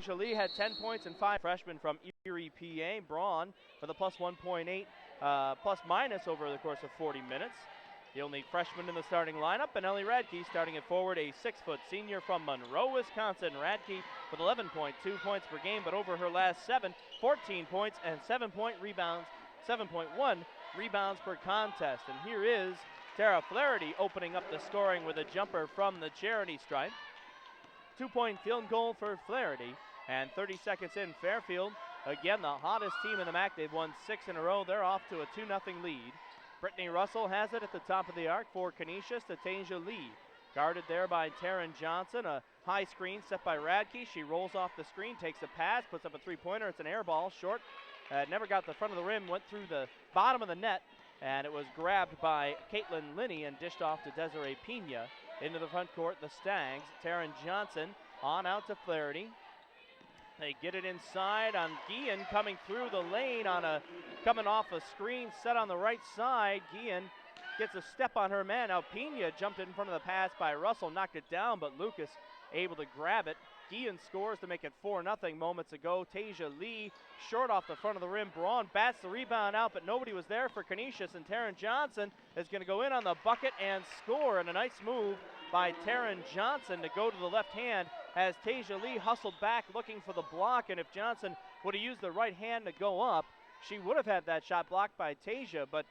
Tasia Lee had 10 points and 5. Freshman from Erie, PA. Braun with a plus 1.8 plus minus over the course of 40 minutes. The only freshman in the starting lineup, and Ellie Radke starting at forward, a 6-foot senior from Monroe, Wisconsin. Radke with 11.2 points per game, but over her last 7, 14 points and 7.1 rebounds per contest. And here is Tara Flaherty opening up the scoring with a jumper from the charity stripe. 2-point field goal for Flaherty, and 30 seconds in, Fairfield, again the hottest team in the MAC. They've won 6 in a row. They're off to a 2-0 lead. Brittany Russell has it at the top of the arc for Canisus to Tasia Lee. Guarded there by Taryn Johnson. A high screen set by Radke. She rolls off the screen, takes a pass, puts up a three-pointer. It's an air ball, short. Never got the front of the rim, went through the bottom of the net, and it was grabbed by Caitlin Linney and dished off to Desiree Pena. Into the front court, the Stags. Taryn Johnson on out to Flaherty. They get it inside on Guillen coming through the lane coming off a screen set on the right side. Guillen gets a step on her man. Now Pena jumped in front of the pass by Russell, knocked it down, but Lucas able to grab it. Guillen scores to make it 4-0 moments ago. Tasia Lee short off the front of the rim. Braun bats the rebound out, but nobody was there for Canisus, and Taryn Johnson is going to go in on the bucket and score. And a nice move by Taryn Johnson to go to the left hand as Tasia Lee hustled back looking for the block, and if Johnson would have used the right hand to go up, she would have had that shot blocked by Tasia, but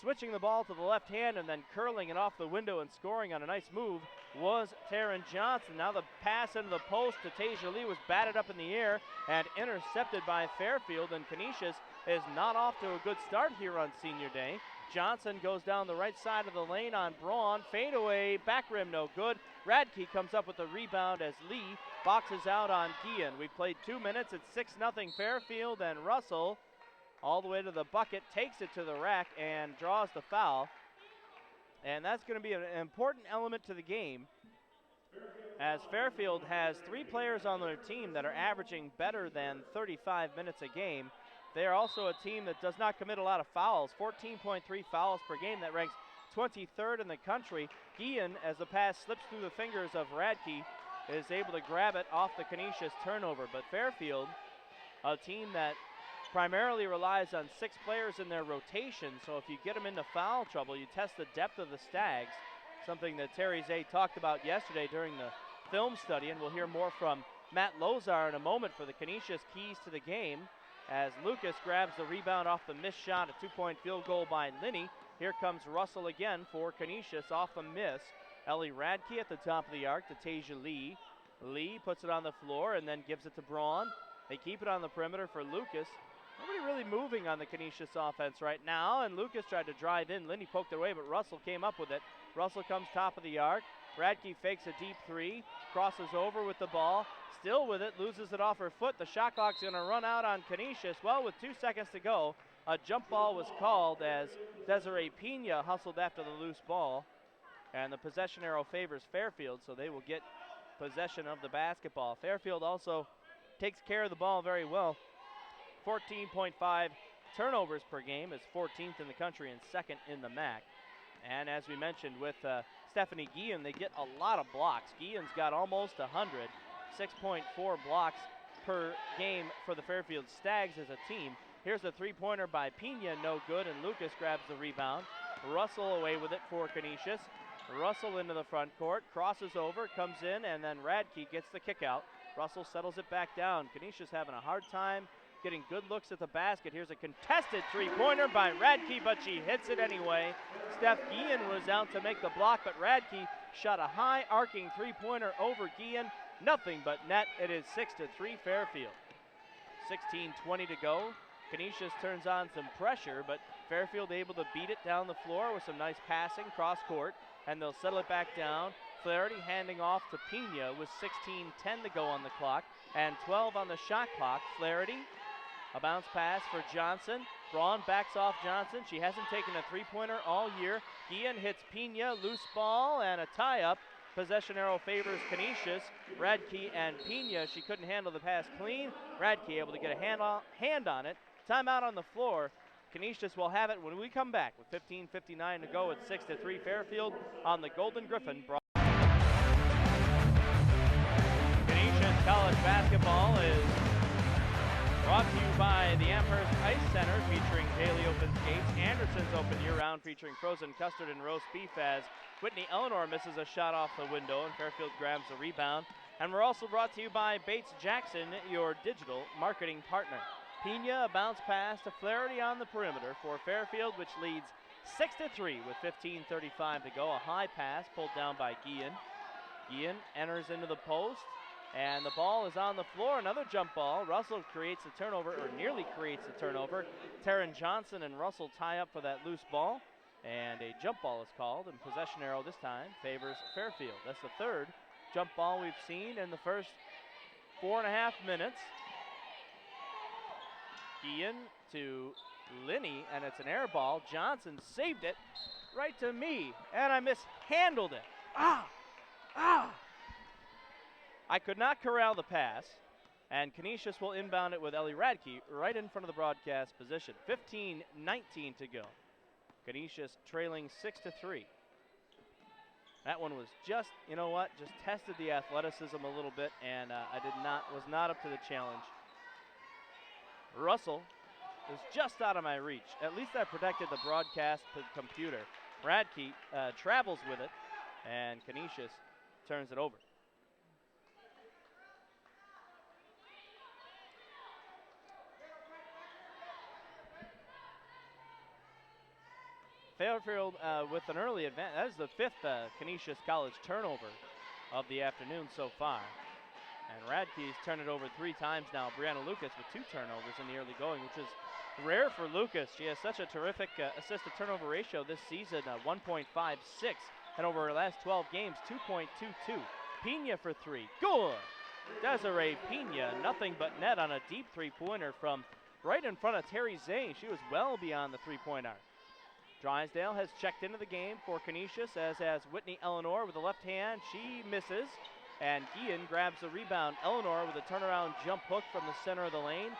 switching the ball to the left hand and then curling it off the window and scoring on a nice move was Taryn Johnson. Now the pass into the post to Tasia Lee was batted up in the air and intercepted by Fairfield, and Canisus is not off to a good start here on senior day. Johnson goes down the right side of the lane on Braun. Fadeaway, back rim no good. Radke comes up with the rebound as Lee boxes out on Guillen. We've played 2 minutes. It's 6-0 Fairfield, and Russell all the way to the bucket, takes it to the rack and draws the foul. And that's going to be an important element to the game, as Fairfield has 3 players on their team that are averaging better than 35 minutes a game. They are also a team that does not commit a lot of fouls, 14.3 fouls per game. That ranks 23rd in the country. Guillen, as the pass slips through the fingers of Radke, is able to grab it off the Canisus turnover. But Fairfield, a team that primarily relies on 6 players in their rotation, so if you get them into foul trouble, you test the depth of the Stags, something that Terry Zay talked about yesterday during the film study, and we'll hear more from Matt Lozar in a moment for the Canisus keys to the game, as Lucas grabs the rebound off the missed shot, a 2-point field goal by Linney. Here comes Russell again for Canisus off a miss. Ellie Radke at the top of the arc to Tasia Lee. Lee puts it on the floor and then gives it to Braun. They keep it on the perimeter for Lucas. Nobody really moving on the Canisus offense right now, and Lucas tried to drive in. Linney poked it away, but Russell came up with it. Russell comes top of the arc. Radke fakes a deep 3, crosses over with the ball, still with it, loses it off her foot. The shot clock's going to run out on Canisus. Well, with 2 seconds to go, a jump ball was called as Desiree Pena hustled after the loose ball, and the possession arrow favors Fairfield, so they will get possession of the basketball. Fairfield also takes care of the ball very well. 14.5 turnovers per game, is 14th in the country and 2nd in the MAC. And as we mentioned with Stephanie Guillen, they get a lot of blocks. Guillen's got almost 100, 6.4 blocks per game for the Fairfield Stags as a team. Here's a 3-pointer by Pena, no good, and Lucas grabs the rebound. Russell away with it for Canisus. Russell into the front court, crosses over, comes in, and then Radke gets the kick out. Russell settles it back down. Canisus having a hard time getting good looks at the basket. Here's a contested 3-pointer by Radke, but she hits it anyway. Steph Guillen was out to make the block, but Radke shot a high arcing 3-pointer over Guillen. Nothing but net. It is 6-3 Fairfield. 16:20 to go. Canisus turns on some pressure, but Fairfield able to beat it down the floor with some nice passing cross court, and they'll settle it back down. Flaherty handing off to Pena with 16:10 to go on the clock and 12 on the shot clock. Flaherty, a bounce pass for Johnson. Braun backs off Johnson. She hasn't taken a 3-pointer all year. Guillen hits Pena, loose ball, and a tie-up. Possession arrow favors Canisus. Radke and Pena, she couldn't handle the pass clean. Radke able to get a hand on it. Timeout on the floor. Canisus will have it when we come back with 15:59 to go. It's 6-3 Fairfield on the Golden Griffin. Canisus College basketball is brought to you by the Amherst Ice Center, featuring daily open skates. Anderson's open year-round, featuring frozen custard and roast beef, as Whitney Eleanor misses a shot off the window and Fairfield grabs the rebound. And we're also brought to you by Bates Jackson, your digital marketing partner. Pena, a bounce pass to Flaherty on the perimeter for Fairfield, which leads 6-3 with 15:35 to go. A high pass pulled down by Guillen. Guillen enters into the post, and the ball is on the floor. Another jump ball. Russell creates the turnover, or nearly creates the turnover. Taryn Johnson and Russell tie up for that loose ball, and a jump ball is called, and possession arrow this time favors Fairfield. That's the third jump ball we've seen in the first 4.5 minutes. Guillen to Linney, and it's an air ball. Johnson saved it right to me, and I mishandled it. I could not corral the pass, and Canisus will inbound it with Ellie Radke right in front of the broadcast position. 15:19 to go. Canisus trailing 6-3. That one was just, you know what, just tested the athleticism a little bit, and was not up to the challenge. Russell is just out of my reach. At least I protected the broadcast computer. Radke travels with it, and Canisus turns it over. Fairfield with an early advance. That is the fifth Canisus College turnover of the afternoon so far. And Radke's turned it over 3 times now. Brianna Lucas with 2 turnovers in the early going, which is rare for Lucas. She has such a terrific assist-to-turnover ratio this season, 1.56, and over her last 12 games, 2.22. Pena for 3. Good! Desiree Pena, nothing but net on a deep three-pointer from right in front of Terry Zane. She was well beyond the three-point arc. Drysdale has checked into the game for Canisus, as has Whitney Eleanor with the left hand. She misses, and Guillen grabs the rebound. Eleanor with a turnaround jump hook from the center of the lane,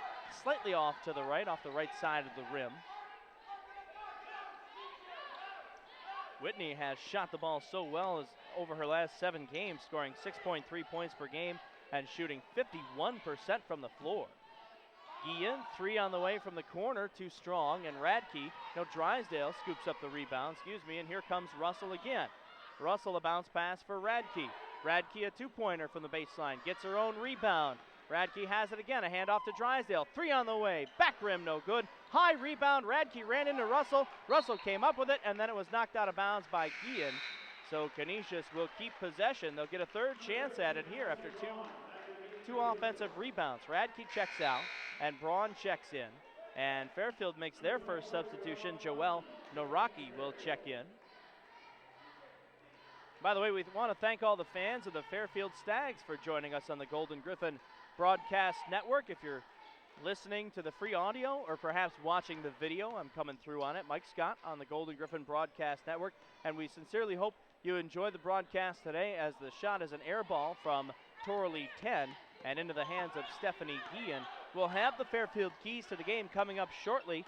slightly off to the right, off the right side of the rim. Whitney has shot the ball so well as over her last 7 games, scoring 6.3 points per game and shooting 51% from the floor. Guillen, 3 on the way from the corner, too strong, and Radke, Drysdale scoops up the rebound, and here comes Russell again. Russell, a bounce pass for Radke. Radke, a 2-pointer from the baseline, gets her own rebound. Radke has it again, a handoff to Drysdale, 3 on the way, back rim no good. High rebound, Radke ran into Russell. Russell came up with it, and then it was knocked out of bounds by Guillen. So Canisus will keep possession. They'll get a third chance at it here after two offensive rebounds. Radke checks out, and Braun checks in. And Fairfield makes their first substitution. Joelle Noraki will check in. By the way, we want to thank all the fans of the Fairfield Stags for joining us on the Golden Griffin Broadcast Network. If you're listening to the free audio or perhaps watching the video, I'm coming through on it. Mike Scott on the Golden Griffin Broadcast Network. And we sincerely hope you enjoy the broadcast today, as the shot is an air ball from Torley 10 and into the hands of Stephanie Guillen. We'll have the Fairfield keys to the game coming up shortly.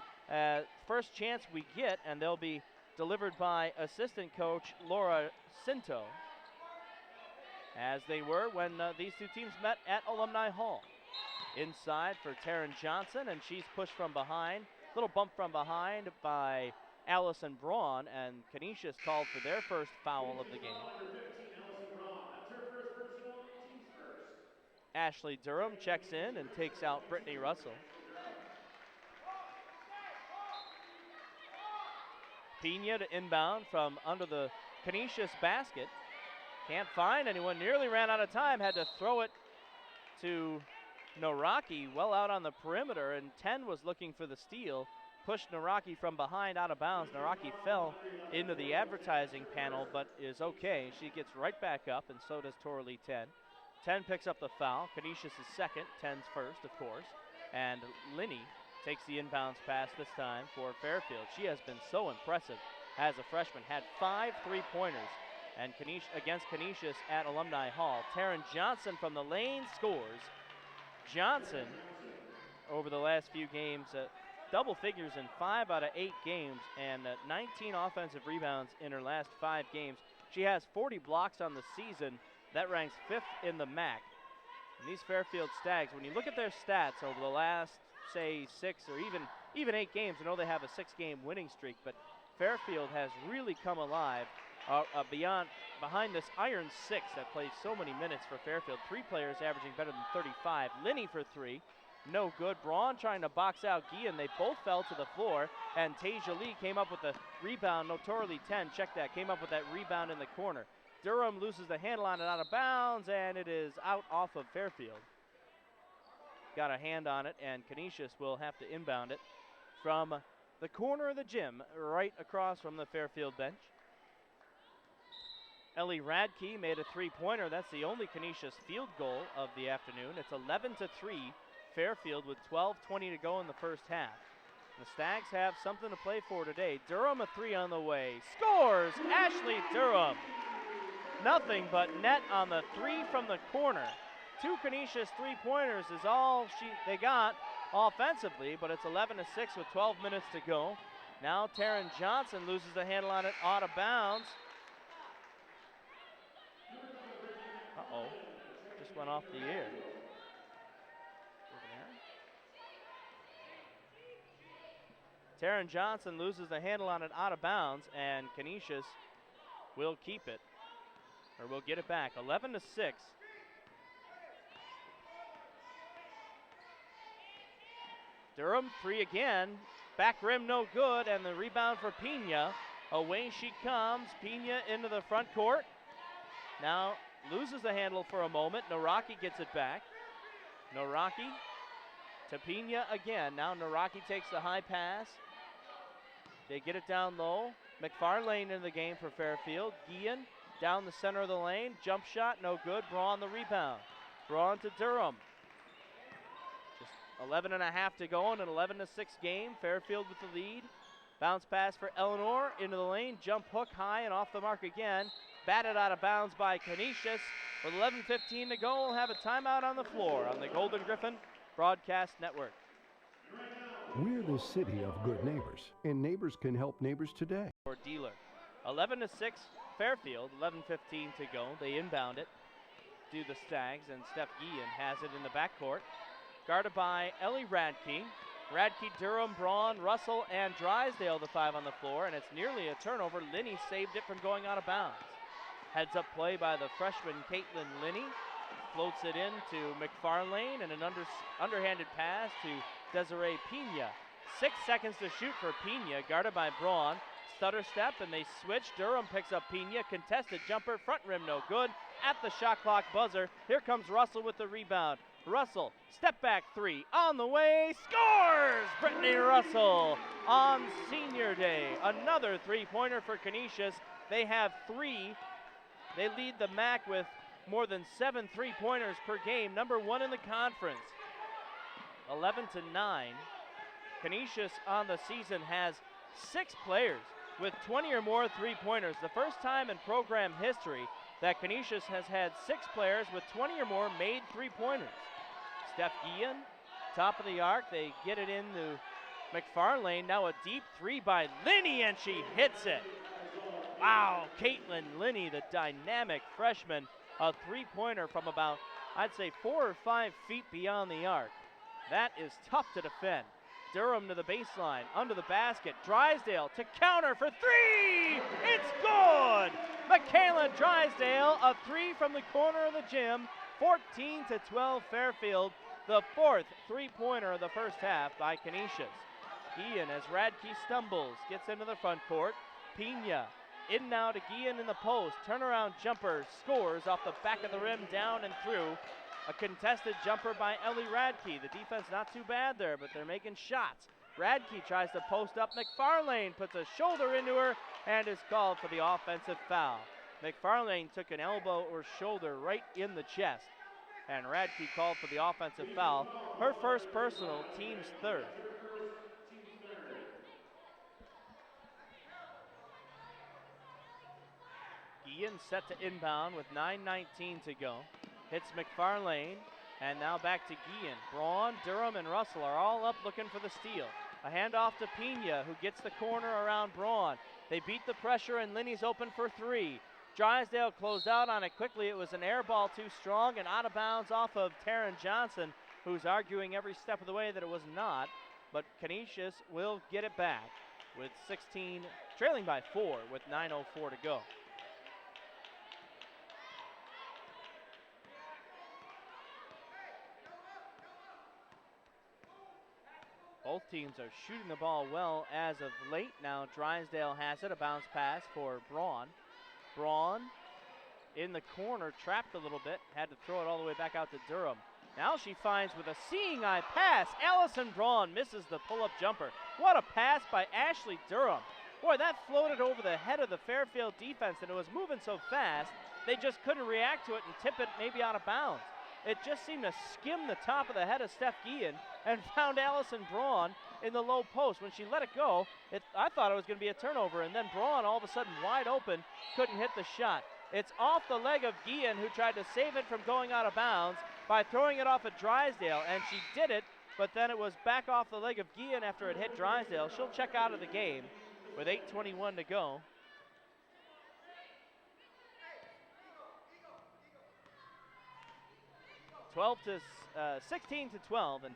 First chance we get, and they'll be delivered by assistant coach Laura Cinto, as they were when these two teams met at Alumni Hall. Inside for Taryn Johnson, and she's pushed from behind. Little bump from behind by Allison Braun, and Canisus called for their first foul of the game. Ashley Durham checks in and takes out Brittany Russell. Pena to inbound from under the Canisus basket. Can't find anyone, nearly ran out of time, had to throw it to Noraki, well out on the perimeter, and 10 was looking for the steal. Pushed Noraki from behind out of bounds. Noraki fell into the advertising panel, but is okay. She gets right back up, and so does Torley 10. 10 picks up the foul. Canisus is second, 10's first, of course. And Linney takes the inbounds pass this time for Fairfield. She has been so impressive as a freshman. Had 5 3-pointers and against Canisus at Alumni Hall. Taryn Johnson from the lane scores. Johnson, over the last few games, double figures in 5 out of 8 games, and 19 offensive rebounds in her last 5 games. She has 40 blocks on the season. That ranks 5th in the MAC. And these Fairfield Stags, when you look at their stats over the last, say, 6 or even 8 games, I know they have a 6-game winning streak, but Fairfield has really come alive behind this iron 6 that plays so many minutes for Fairfield. 3 players averaging better than 35. Linney for 3. No good. Braun trying to box out Guillen. They both fell to the floor, and Tasia Lee came up with the rebound. Notorly 10, check that, came up with that rebound in the corner. Durham loses the handle on it out of bounds, and it is out off of Fairfield. Got a hand on it, and Canisus will have to inbound it from the corner of the gym, right across from the Fairfield bench. Ellie Radke made a 3-pointer. That's the only Canisus field goal of the afternoon. It's 11-3 Fairfield with 12:20 to go in the first half. The Stags have something to play for today. Durham a 3 on the way. Scores! Ashley Durham. Nothing but net on the 3 from the corner. 2 Canisus 3-pointers is all they got offensively, but it's 11-6 with 12 minutes to go. Now Taryn Johnson loses the handle on it out of bounds. Uh-oh, just went off the air. Taryn Johnson loses the handle on it out of bounds, and Canisus will keep it, or will get it back. 11-6. Durham, 3 again. Back rim no good, and the rebound for Pena. Away she comes. Pena into the front court. Now loses the handle for a moment. Naraki gets it back. Naraki to Pena again. Now Naraki takes the high pass. They get it down low. McFarlane in the game for Fairfield. Guillen down the center of the lane. Jump shot, no good. Braun the rebound. Braun to Durham. Just 11 and a half to go in an 11-6 game. Fairfield with the lead. Bounce pass for Eleanor into the lane. Jump hook high and off the mark again. Batted out of bounds by Canisus. With 11:15 to go, we'll have a timeout on the floor on the Golden Griffin Broadcast Network. We're the city of good neighbors, and neighbors can help neighbors today. For Dealer. 11-6 Fairfield, 11:15 to go. They inbound it to the Stags, and Steph Guillen has it in the backcourt. Guarded by Ellie Radke. Radke, Durham, Braun, Russell, and Drysdale, the 5 on the floor, and it's nearly a turnover. Linney saved it from going out of bounds. Heads up play by the freshman Caitlin Linney. Floats it in to McFarlane, and an underhanded pass to Desiree Pena. 6 seconds to shoot for Pena, guarded by Braun. Stutter step, and they switch. Durham picks up Pena. Contested jumper, front rim no good. At the shot clock buzzer, here comes Russell with the rebound. Russell, step back 3, on the way, scores! Brittany Russell on senior day. Another 3-pointer for Canisus. They have 3. They lead the MAC with more than 7 3-pointers per game, number 1 in the conference. 11-9. Canisus on the season has 6 players with 20 or more 3-pointers. The first time in program history that Canisus has had 6 players with 20 or more made 3-pointers. Steph Guillen, top of the arc. They get it into McFarlane. Now a deep 3 by Linney, and she hits it. Wow, Caitlin Linney, the dynamic freshman, a 3-pointer from about, I'd say, 4 or 5 feet beyond the arc. That is tough to defend. Durham to the baseline, under the basket. Drysdale to counter for 3! It's good! Michaela Drysdale, a 3 from the corner of the gym. 14-12 Fairfield, the 4th 3-pointer of the first half by Canisus. Guillen, as Radke stumbles, gets into the front court. Pena in now to Guillen in the post. Turnaround jumper, scores off the back of the rim, down and through. A contested jumper by Ellie Radke. The defense not too bad there, but they're making shots. Radke tries to post up. McFarlane puts a shoulder into her and is called for the offensive foul. McFarlane took an elbow or shoulder right in the chest, and Radke called for the offensive foul. Her first personal, team's 3rd. Guillen set to inbound with 9:19 to go. Hits McFarlane, and now back to Guillen. Braun, Durham, and Russell are all up looking for the steal. A handoff to Pena, who gets the corner around Braun. They beat the pressure, and Linney's open for 3. Drysdale closed out on it quickly. It was an air ball too strong and out of bounds off of Taryn Johnson, who's arguing every step of the way that it was not. But Canisus will get it back with 16, trailing by 4 with 9:04 to go. Both teams are shooting the ball well as of late. Now Drysdale has it, a bounce pass for Braun. Braun in the corner, trapped a little bit, had to throw it all the way back out to Durham. Now she finds with a seeing eye pass. Allison Braun misses the pull-up jumper. What a pass by Ashley Durham. Boy, that floated over the head of the Fairfield defense, and it was moving so fast, they just couldn't react to it and tip it maybe out of bounds. It just seemed to skim the top of the head of Steph Guillen and found Allison Braun in the low post. When she let it go, I thought it was going to be a turnover, and then Braun all of a sudden wide open, couldn't hit the shot. It's off the leg of Guillen, who tried to save it from going out of bounds by throwing it off at Drysdale, and she did it, but then it was back off the leg of Guillen after it hit Drysdale. She'll check out of the game with 8:21 to go. (16 to 12), and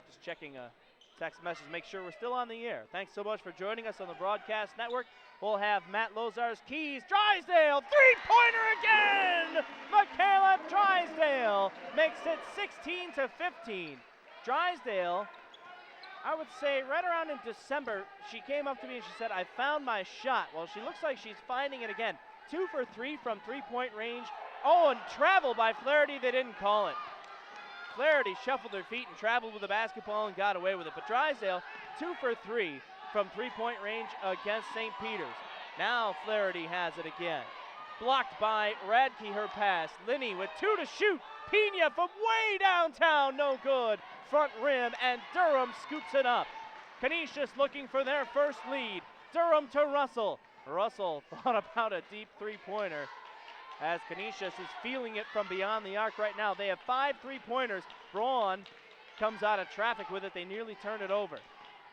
just checking a text message, make sure we're still on the air. Thanks so much for joining us on the broadcast network. We'll have Matt Lozar's keys. Drysdale, three-pointer again! Michaela Drysdale makes it 16 to 15. Drysdale, I would say right around in December, she came up to me and she said, I found my shot. Well, she looks like she's finding it again. 2 for 3 from three-point range. Oh, and travel by Flaherty, they didn't call it. Flaherty shuffled her feet and traveled with the basketball and got away with it. But Drysdale, 2 for 3 from three-point range against St. Peter's. Now Flaherty has it again. Blocked by Radke, her pass. Linney with 2 to shoot. Pena from way downtown, no good. Front rim, and Durham scoops it up. Canisus looking for their first lead. Durham to Russell. Russell thought about a deep three-pointer, as Canisus is feeling it from beyond the arc right now. They have 5 three-pointers. Braun comes out of traffic with it. They nearly turn it over.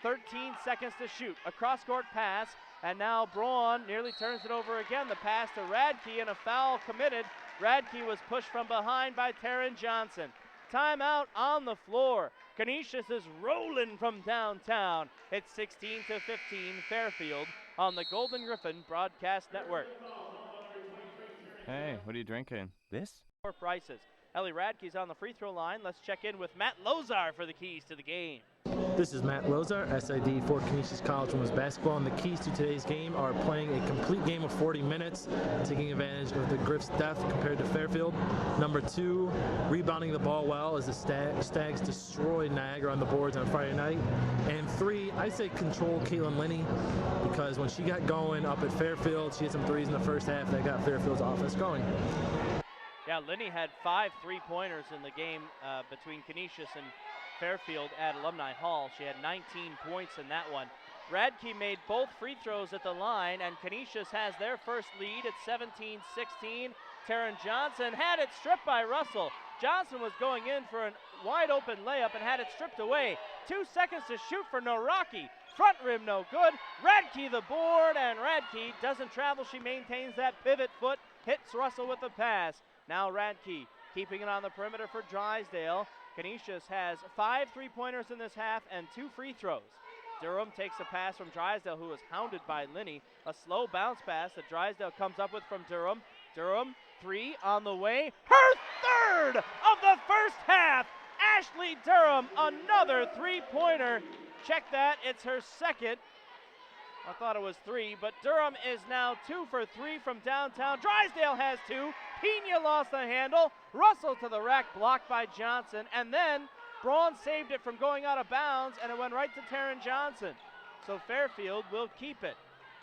13 seconds to shoot. A cross-court pass, and now Braun nearly turns it over again. The pass to Radke, and a foul committed. Radke was pushed from behind by Taryn Johnson. Timeout on the floor. Canisus is rolling from downtown. It's 16 to 15 Fairfield on the Golden Griffin Broadcast Network. Hey, what are you drinking? This? For prices. Ellie Radke's on the free throw line. Let's check in with Matt Lozar for the keys to the game. This is Matt Lozar, SID for Canisus College Women's Basketball, and the keys to today's game are playing a complete game of 40 minutes, taking advantage of the Griff's depth compared to Fairfield. Number 2, rebounding the ball well as the Stags destroyed Niagara on the boards on Friday night. And 3, I say control Caitlin Linney, because when she got going up at Fairfield, she had some threes in the first half that got Fairfield's offense going. Yeah, Linney had 5 three-pointers in the game between Canisus and Fairfield at Alumni Hall. She had 19 points in that one. Radke made both free throws at the line, and Canisus has their first lead at 17-16. Taryn Johnson had it stripped by Russell. Johnson was going in for a wide-open layup and had it stripped away. 2 seconds to shoot for Noraki. Front rim no good. Radke the board, and Radke doesn't travel. She maintains that pivot foot, hits Russell with the pass. Now Radke keeping it on the perimeter for Drysdale. Canisus has 5 three-pointers in this half and 2 free throws. Durham takes a pass from Drysdale, who was hounded by Linney. A slow bounce pass that Drysdale comes up with from Durham. Durham, 3 on the way. Her 3rd of the first half. Ashley Durham, another three-pointer. Check that, it's her 2nd. I thought it was 3, but Durham is now 2 for 3 from downtown. Drysdale has 2. Pena lost the handle. Russell to the rack, blocked by Johnson. And then Braun saved it from going out of bounds, and it went right to Taryn Johnson. So Fairfield will keep it.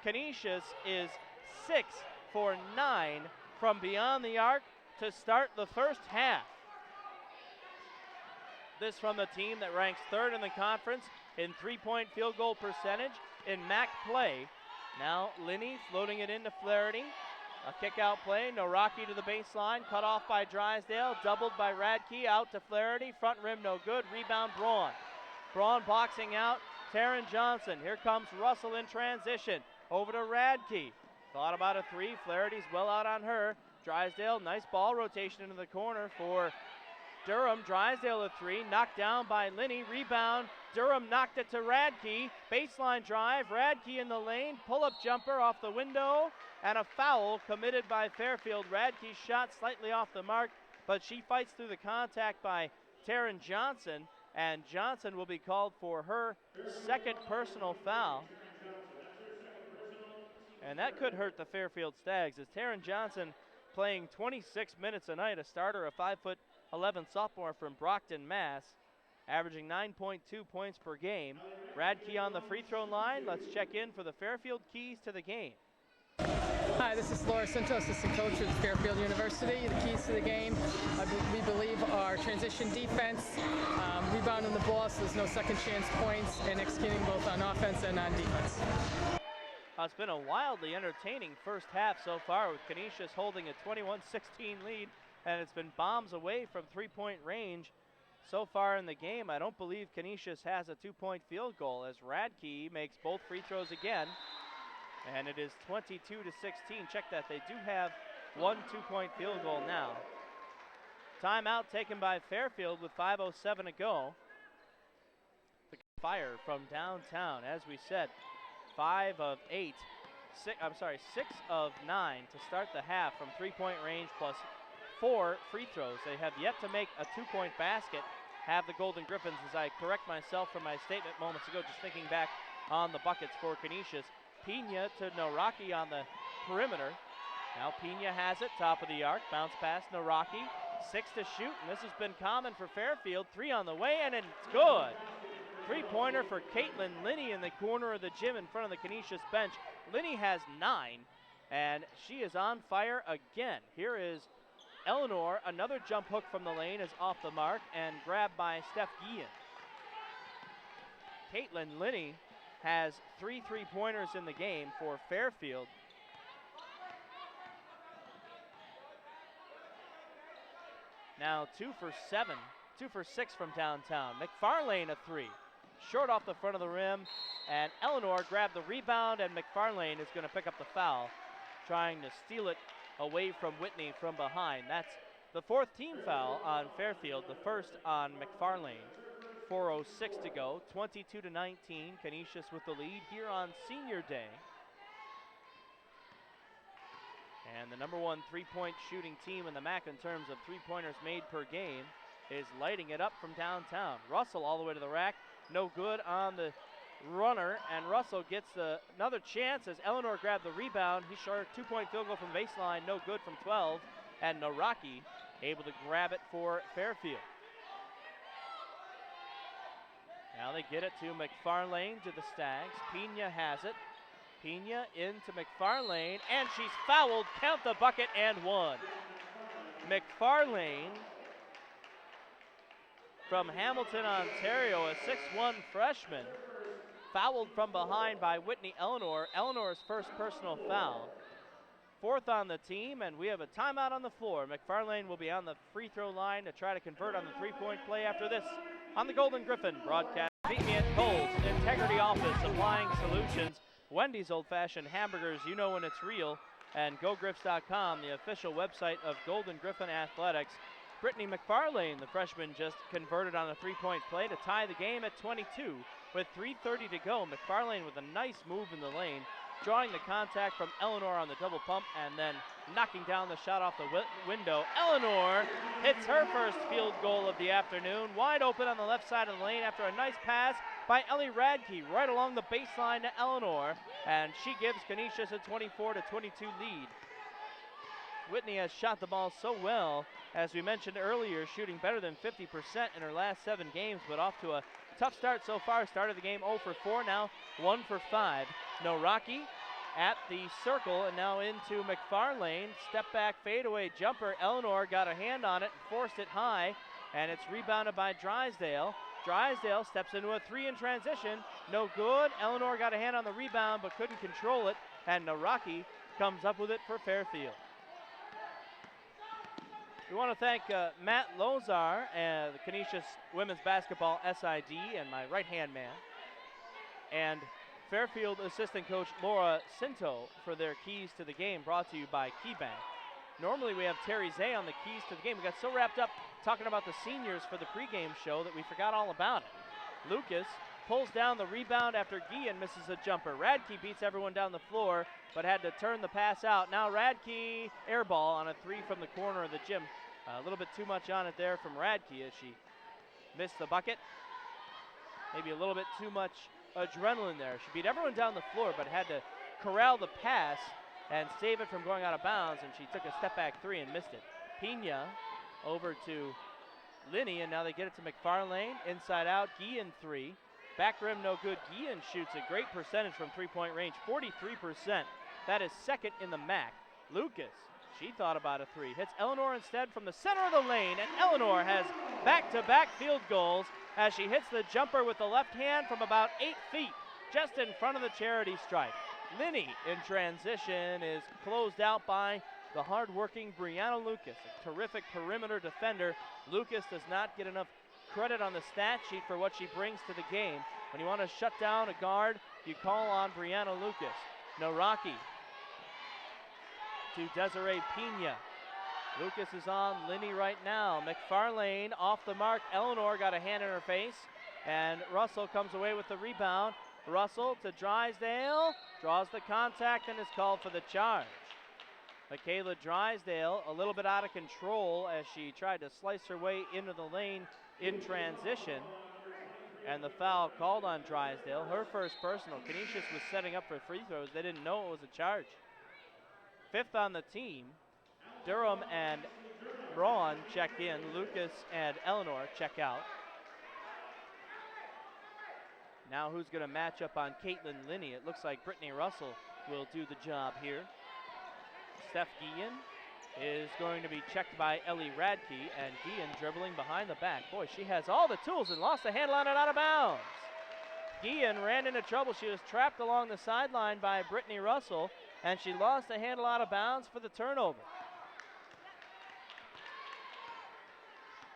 Canisus is 6 for 9 from beyond the arc to start the first half. This from the team that ranks 3rd in the conference in three-point field goal percentage in MAC play. Now Linney floating it into Flaherty. A kick-out play, Noraki to the baseline, cut off by Drysdale, doubled by Radke, out to Flaherty, front rim no good, rebound Braun. Braun boxing out, Taryn Johnson. Here comes Russell in transition, over to Radke. Thought about a three. Flaherty's well out on her. Drysdale, nice ball rotation into the corner for Durham. Drysdale a three, knocked down by Linney. Rebound, Durham knocked it to Radke. Baseline drive, Radke in the lane. Pull-up jumper off the window, and a foul committed by Fairfield. Radke's shot slightly off the mark, but she fights through the contact by Taryn Johnson, and Johnson will be called for her second personal foul. And that could hurt the Fairfield Stags, as Taryn Johnson, playing 26 minutes a night, a starter, a 5'11" sophomore from Brockton, Mass., averaging 9.2 points per game. Radke on the free throw line. Let's check in for the Fairfield keys to the game. Hi, this is Laura Cinto, assistant coach at Fairfield University. The keys to the game, we believe, are transition defense, rebounding the ball so there's no second chance points, and executing both on offense and on defense. It's been a wildly entertaining first half so far, with Canisus holding a 21-16 lead, and it's been bombs away from three-point range so far in the game. I don't believe Canisus has a two-point field goal, as Radke makes both free throws again, and it is 22-16. Check that, they do have one two-point field goal now. Timeout taken by Fairfield with 5:07 to go. The fire from downtown, as we said. 6 of 9 to start the half from three-point range, plus 4 free throws. They have yet to make a two-point basket, have the Golden Griffins, as I correct myself from my statement moments ago, just thinking back on the buckets for Canisus. Pena to Noraki on the perimeter. Now Pena has it, top of the arc, bounce pass, Noraki, 6 to shoot, and this has been common for Fairfield. 3 on the way, and it's good. Three-pointer for Caitlin Linney in the corner of the gym in front of the Canisus bench. Linney has 9, and she is on fire again. Here is Eleanor. Another jump hook from the lane is off the mark and grabbed by Steph Guillen. Caitlin Linney has 3 three-pointers in the game for Fairfield. Now 2 for 7, 2 for 6 from downtown. McFarlane a 3. Short off the front of the rim, and Eleanor grabbed the rebound, and McFarlane is going to pick up the foul, trying to steal it away from Whitney from behind. That's the 4th team foul on Fairfield, the first on McFarlane. 4:06 to go, 22-19, Canisus with the lead here on Senior Day. And the number 1 three-point shooting team in the MAC in terms of three-pointers made per game is lighting it up from downtown. Russell all the way to the rack. No good on the runner, and Russell gets another chance as Eleanor grabbed the rebound. He shot a two-point field goal from baseline, no good from 12, and Noraki able to grab it for Fairfield. Now they get it to McFarlane to the Stags. Pena has it. Pena into McFarlane, and she's fouled. Count the bucket and 1. McFarlane from Hamilton, Ontario, a 6'1" freshman, fouled from behind by Whitney Eleanor. Eleanor's first personal foul. 4th on the team, and we have a timeout on the floor. McFarlane will be on the free throw line to try to convert on the three-point play after this on the Golden Griffin broadcast. Meet me at Kohl's Integrity Office, supplying solutions. Wendy's old-fashioned hamburgers, you know when it's real. And GoGriffs.com, the official website of Golden Griffin Athletics. Brittany McFarlane, the freshman, just converted on a three-point play to tie the game at 22 with 3:30 to go. McFarlane with a nice move in the lane, drawing the contact from Eleanor on the double pump and then knocking down the shot off the window. Eleanor hits her first field goal of the afternoon, wide open on the left side of the lane after a nice pass by Ellie Radke right along the baseline to Eleanor, and she gives Canisus a 24-22 lead. Whitney has shot the ball so well, as we mentioned earlier, shooting better than 50% in her last 7 games, but off to a tough start so far. Started the game 0 for 4, now 1 for 5. Noraki at the circle, and now into McFarlane. Step back fadeaway jumper. Eleanor got a hand on it and forced it high, and it's rebounded by Drysdale. Drysdale steps into a 3 in transition. No good. Eleanor got a hand on the rebound but couldn't control it, and Noraki comes up with it for Fairfield. We want to thank Matt Lozar, the Canisus Women's Basketball SID, and my right-hand man. And Fairfield assistant coach Laura Cinto for their keys to the game, brought to you by KeyBank. Normally we have Terry Zay on the keys to the game. We got so wrapped up talking about the seniors for the pregame show that we forgot all about it. Lucas pulls down the rebound after Guillen misses a jumper. Radke beats everyone down the floor, but had to turn the pass out. Now Radke, air ball on a three from the corner of the gym. A little bit too much on it there from Radke as she missed the bucket. Maybe a little bit too much adrenaline there. She beat everyone down the floor, but had to corral the pass and save it from going out of bounds, and she took a step back three and missed it. Pena over to Linney, and now they get it to McFarlane. Inside out, Guillen three. Back rim no good. Guillen shoots a great percentage from three-point range, 43%. That is second in the MAC. Lucas, she thought about a three. Hits Eleanor instead from the center of the lane, and Eleanor has back-to-back field goals as she hits the jumper with the left hand from about 8 feet, just in front of the charity stripe. Linney in transition is closed out by the hard-working Brianna Lucas, a terrific perimeter defender. Lucas does not get enough credit on the stat sheet for what she brings to the game. When you want to shut down a guard, you call on Brianna Lucas. Naraki to Desiree Pena. Lucas is on Linney right now. McFarlane off the mark. Eleanor got a hand in her face, and Russell comes away with the rebound. Russell to Drysdale, draws the contact and is called for the charge. Michaela Drysdale a little bit out of control as she tried to slice her way into the lane in transition, and the foul called on Drysdale. Her first personal. Canisus was setting up for free throws. They didn't know it was a charge. Fifth on the team. Durham and Braun check in. Lucas and Eleanor check out. Now who's going to match up on Caitlin Linney? It looks like Brittany Russell will do the job here. Steph Guillen is going to be checked by Ellie Radke, and Guillen dribbling behind the back. Boy, she has all the tools and lost the handle on it out of bounds. Guillen ran into trouble. She was trapped along the sideline by Brittany Russell, and she lost the handle out of bounds for the turnover.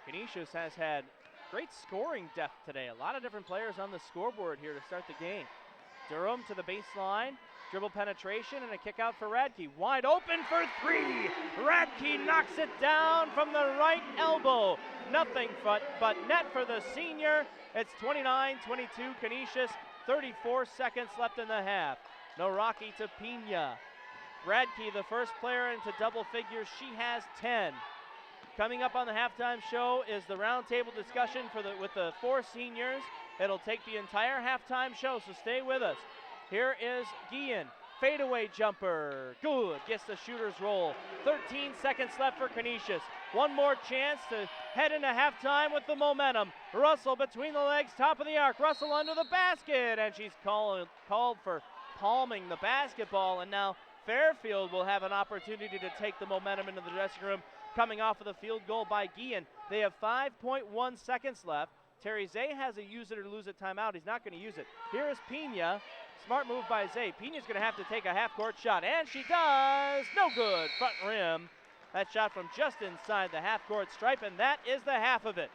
Canisus has had great scoring depth today. A lot of different players on the scoreboard here to start the game. Durham to the baseline. Dribble penetration and a kick out for Radke. Wide open for three. Radke knocks it down from the right elbow. Nothing but net for the senior. It's 29-22 Canisus. 34 seconds left in the half. Noraki to Pena. Radke, the first player into double figures. She has 10. Coming up on the halftime show is the roundtable discussion with the four seniors. It'll take the entire halftime show, so stay with us. Here is Guillen, fadeaway jumper, good, gets the shooter's roll. 13 seconds left for Canisus. One more chance to head into halftime with the momentum. Russell between the legs, top of the arc. Russell under the basket, and she's called for palming the basketball, and now Fairfield will have an opportunity to take the momentum into the dressing room, coming off of the field goal by Guillen. They have 5.1 seconds left. Terry Zay has a use it or lose it timeout. He's not going to use it. Here is Pena. Smart move by Zay. Pena's going to have to take a half-court shot, and she does. No good. Front rim. That shot from just inside the half-court stripe, and that is the half of it.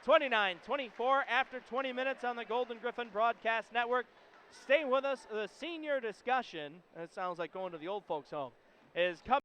29-24 after 20 minutes on the Golden Griffin Broadcast Network. Stay with us. The senior discussion, it sounds like going to the old folks' home, is coming.